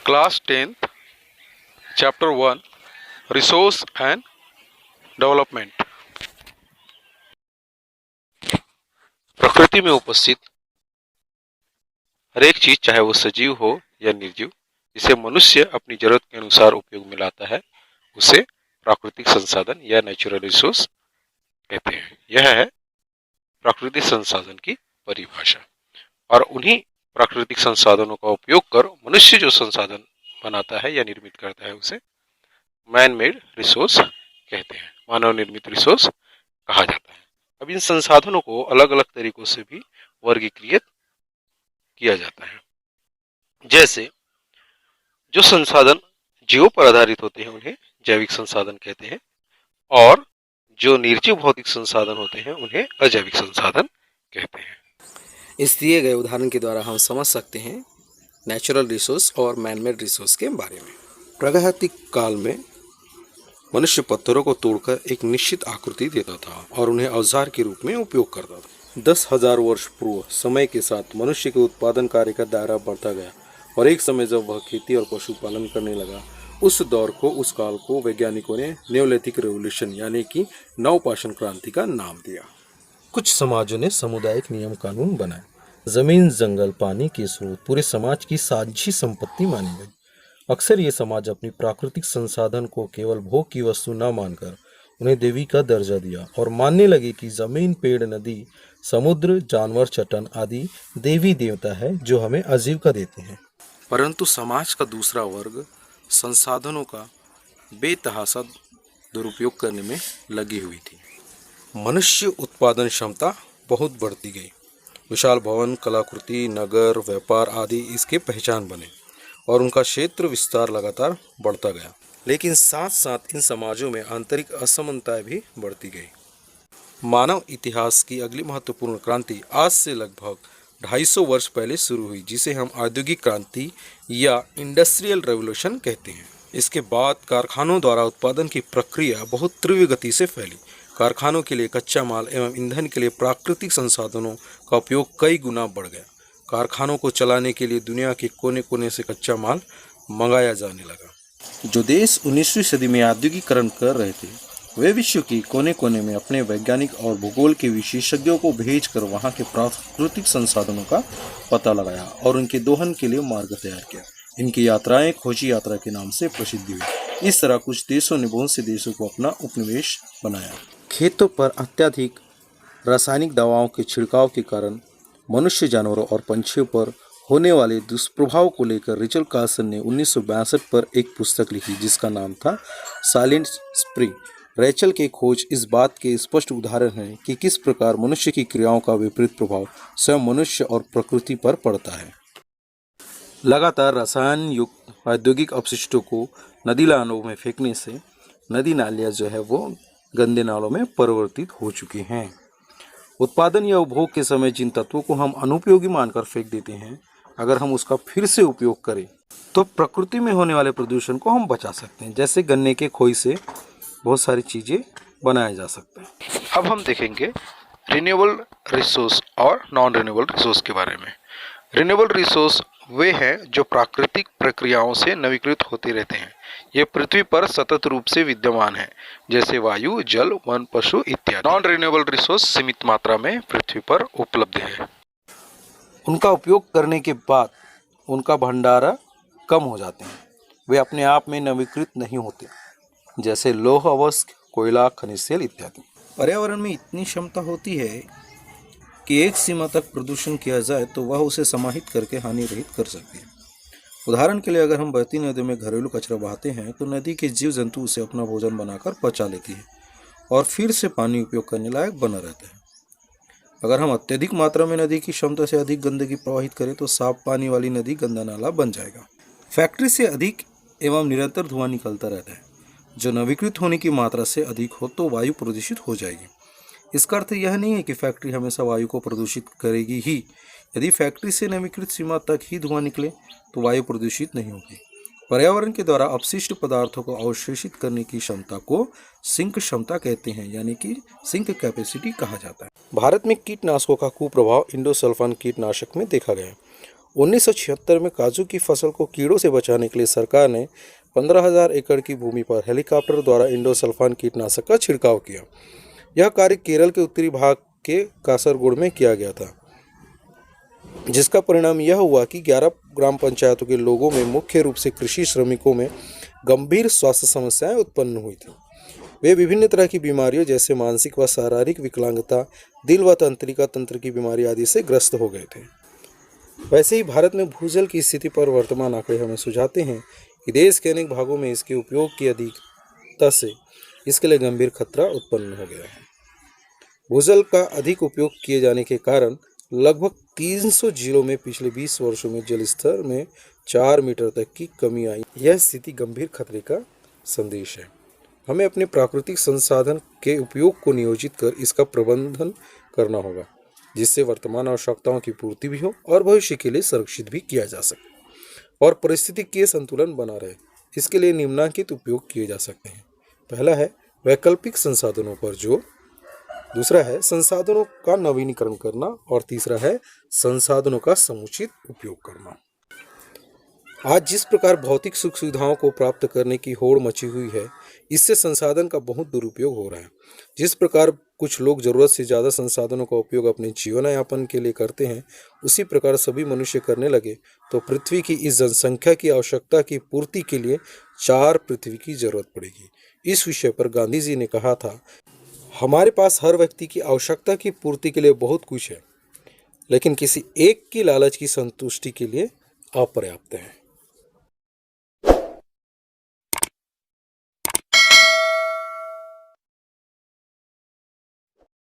Class 10th chapter 1 resource and development. प्रकृति में उपस्थित हर एक चीज, चाहे वो सजीव हो या निर्जीव, जिसे मनुष्य अपनी जरूरत के अनुसार उपयोग में लाता है, उसे प्राकृतिक संसाधन या नेचुरल रिसोर्स कहते हैं। यह है प्राकृतिक संसाधन की परिभाषा। और उन्हीं प्राकृतिक संसाधनों का उपयोग कर मनुष्य जो संसाधन बनाता है या निर्मित करता है, उसे मैन मेड रिसोर्स कहते हैं, मानव निर्मित रिसोर्स कहा जाता है। अब इन संसाधनों को अलग अलग तरीकों से भी वर्गीकृत किया जाता है। जैसे जो संसाधन जीवों पर आधारित होते हैं उन्हें जैविक संसाधन कहते हैं, और जो निर्जीव भौतिक संसाधन होते हैं उन्हें अजैविक संसाधन कहते हैं। इस दिए गए उदाहरण के द्वारा हम समझ सकते हैं नेचुरल रिसोर्स और मैनमेड रिसोर्स के बारे में। प्रागैतिक काल में मनुष्य पत्थरों को तोड़कर एक निश्चित आकृति देता था और उन्हें औजार के रूप में उपयोग करता था। 10,000 वर्ष पूर्व समय के साथ मनुष्य के उत्पादन कार्य का दायरा बढ़ता गया और एक समय जब वह खेती और पशुपालन करने लगा, उस काल को वैज्ञानिकों ने न्योलिथिक रेवोल्यूशन यानी कि नवपाषाण क्रांति का नाम दिया। कुछ समाजों ने सामुदायिक नियम कानून बनाए। जमीन, जंगल, पानी के स्रोत पूरे समाज की साझी संपत्ति मानी गई। अक्सर ये समाज अपनी प्राकृतिक संसाधन को केवल भोग की वस्तु न मानकर उन्हें देवी का दर्जा दिया और मानने लगे कि जमीन, पेड़, नदी, समुद्र, जानवर, चट्टान आदि देवी देवता है जो हमें आजीविका देते हैं। परंतु समाज का दूसरा वर्ग संसाधनों का बेतहाशा दुरुपयोग करने में लगी हुई थी। मनुष्य उत्पादन क्षमता बहुत बढ़ती गई। विशाल भवन, कलाकृति, नगर, व्यापार आदि इसके पहचान बने और उनका क्षेत्र विस्तार लगातार बढ़ता गया। लेकिन साथ साथ इन समाजों में आंतरिक असमानताएं भी बढ़ती गई। मानव इतिहास की अगली महत्वपूर्ण क्रांति आज से लगभग 250 वर्ष पहले शुरू हुई, जिसे हम औद्योगिक क्रांति या इंडस्ट्रियल रेवोल्यूशन कहते हैं। इसके बाद कारखानों द्वारा उत्पादन की प्रक्रिया बहुत तीव्र गति से फैली। कारखानों के लिए कच्चा माल एवं ईंधन के लिए प्राकृतिक संसाधनों का उपयोग कई गुना बढ़ गया। कारखानों को चलाने के लिए दुनिया के कोने कोने से कच्चा माल मंगाया जाने लगा। जो देश 19वीं सदी में औद्योगिकरण कर रहे थे, वे विश्व के कोने कोने में अपने वैज्ञानिक और भूगोल के विशेषज्ञों को भेजकर वहां के प्राकृतिक संसाधनों का पता लगाया और उनके दोहन के लिए मार्ग तैयार किया। इनकी यात्राएं खोजी यात्रा के नाम से प्रसिद्ध हुई। इस तरह कुछ देशों ने बहुत से देशों को अपना उपनिवेश बनाया। खेतों पर अत्यधिक रासायनिक दवाओं के छिड़काव के कारण मनुष्य, जानवरों और पंछियों पर होने वाले दुष्प्रभाव को लेकर रिचर्ड कार्सन ने 1962 पर एक पुस्तक लिखी जिसका नाम था साइलेंट स्प्रिंग। रेचल के खोज इस बात के स्पष्ट उदाहरण है कि किस प्रकार मनुष्य की क्रियाओं का विपरीत प्रभाव स्वयं मनुष्य और प्रकृति पर पड़ता है। लगातार रसायन युक्त औद्योगिक अपशिष्टों को नदी नालों में फेंकने से नदी नालियाँ जो है वो गंदे नालों में परिवर्तित हो चुकी हैं। उत्पादन या उपभोग के समय जिन तत्वों को हम अनुपयोगी मानकर फेंक देते हैं, अगर हम उसका फिर से उपयोग करें तो प्रकृति में होने वाले प्रदूषण को हम बचा सकते हैं। जैसे गन्ने के खोई से बहुत सारी चीज़ें बनाया जा सकता है। अब हम देखेंगे रिन्यूएबल रिसोर्स और नॉन रिन्यूएबल रिसोर्स के बारे में। रिन्यूएबल रिसोर्स वे हैं जो प्राकृतिक प्रक्रियाओं से नवीकृत होते रहते हैं। ये पृथ्वी पर सतत रूप से विद्यमान है, जैसे वायु, जल, वन, पशु इत्यादि। नॉन रिन्यूएबल रिसोर्स सीमित मात्रा में पृथ्वी पर उपलब्ध है। उनका उपयोग करने के बाद उनका भंडारण कम हो जाते हैं। वे अपने आप में नवीकृत नहीं होते, जैसे लौह अयस्क, कोयला, खनिज तेल इत्यादि। पर्यावरण में इतनी क्षमता होती है कि एक सीमा तक प्रदूषण किया जाए तो वह उसे समाहित करके हानि रहित कर सकती है। उदाहरण के लिए अगर हम बहती नदी में घरेलू कचरा बहाते हैं तो नदी के जीव जंतु उसे अपना भोजन बनाकर पचा लेती है और फिर से पानी उपयोग करने लायक बना रहता है। अगर हम अत्यधिक मात्रा में नदी की क्षमता से अधिक गंदगी प्रवाहित करें तो साफ पानी वाली नदी गंदा नाला बन जाएगा। फैक्ट्री से अधिक एवं निरंतर धुआं निकलता रहता है। जो नवीकृत होने की मात्रा से अधिक हो तो वायु प्रदूषित हो जाएगी। इसका अर्थ यह नहीं है कि फैक्ट्री हमेशा वायु को प्रदूषित करेगी ही। यदि फैक्ट्री से नवीकृत सीमा तक ही धुआं निकले तो वायु प्रदूषित नहीं होगी। पर्यावरण के द्वारा अपशिष्ट पदार्थों को अवशोषित करने की क्षमता को सिंक क्षमता कहते हैं, यानी कि सिंक कैपेसिटी कहा जाता है। भारत में कीटनाशकों का कुप्रभाव इंडोसल्फान कीटनाशक में देखा गया 1976 में काजू की फसल को कीड़ों से बचाने के लिए सरकार ने 15,000 एकड़ की भूमि पर हेलीकॉप्टर द्वारा इंडोसल्फान कीटनाशक का छिड़काव किया। यह कार्य केरल के उत्तरी भाग के कासरगोड में किया गया था, जिसका परिणाम यह हुआ कि 11 ग्राम पंचायतों के लोगों में, मुख्य रूप से कृषि श्रमिकों में, गंभीर स्वास्थ्य समस्याएं उत्पन्न हुई थी। वे विभिन्न तरह की बीमारियों जैसे मानसिक व शारीरिक विकलांगता, दिल व तंत्रिका तंत्र की बीमारी आदि से ग्रस्त हो गए थे। वैसे ही भारत में भूजल की स्थिति पर वर्तमान आंकड़े हमें सुझाते हैं कि देश के अनेक भागों में इसके उपयोग की अधिकता से इसके लिए गंभीर खतरा उत्पन्न हो गया है। भूजल का अधिक उपयोग किए जाने के कारण लगभग 300 जिलों में पिछले 20 वर्षों में जल स्तर में 4 मीटर तक की कमी आई। यह स्थिति गंभीर खतरे का संदेश है। हमें अपने प्राकृतिक संसाधन के उपयोग को नियोजित कर इसका प्रबंधन करना होगा, जिससे वर्तमान आवश्यकताओं की पूर्ति भी हो और भविष्य के लिए संरक्षित भी किया जा सके और पारिस्थितिकीय संतुलन बना रहे। इसके लिए निम्नलिखित उपयोग किए जा सकते हैं। पहला है वैकल्पिक संसाधनों पर जोर, दूसरा है संसाधनों का नवीनीकरण करना और तीसरा है संसाधनों का समुचित उपयोग करना। आज जिस प्रकार भौतिक सुख सुविधाओं को प्राप्त करने की होड़ मची हुई है, इससे संसाधन का बहुत दुरुपयोग हो रहा है। जिस प्रकार कुछ लोग जरूरत से ज़्यादा संसाधनों का उपयोग अपने जीवन यापन के लिए करते हैं, उसी प्रकार सभी मनुष्य करने लगे तो पृथ्वी की इस जनसंख्या की आवश्यकता की पूर्ति के लिए 4 पृथ्वी की जरूरत पड़ेगी। इस विषय पर गांधी जी ने कहा था, हमारे पास हर व्यक्ति की आवश्यकता की पूर्ति के लिए बहुत कुछ है, लेकिन किसी एक की लालच की संतुष्टि के लिए अपर्याप्त है।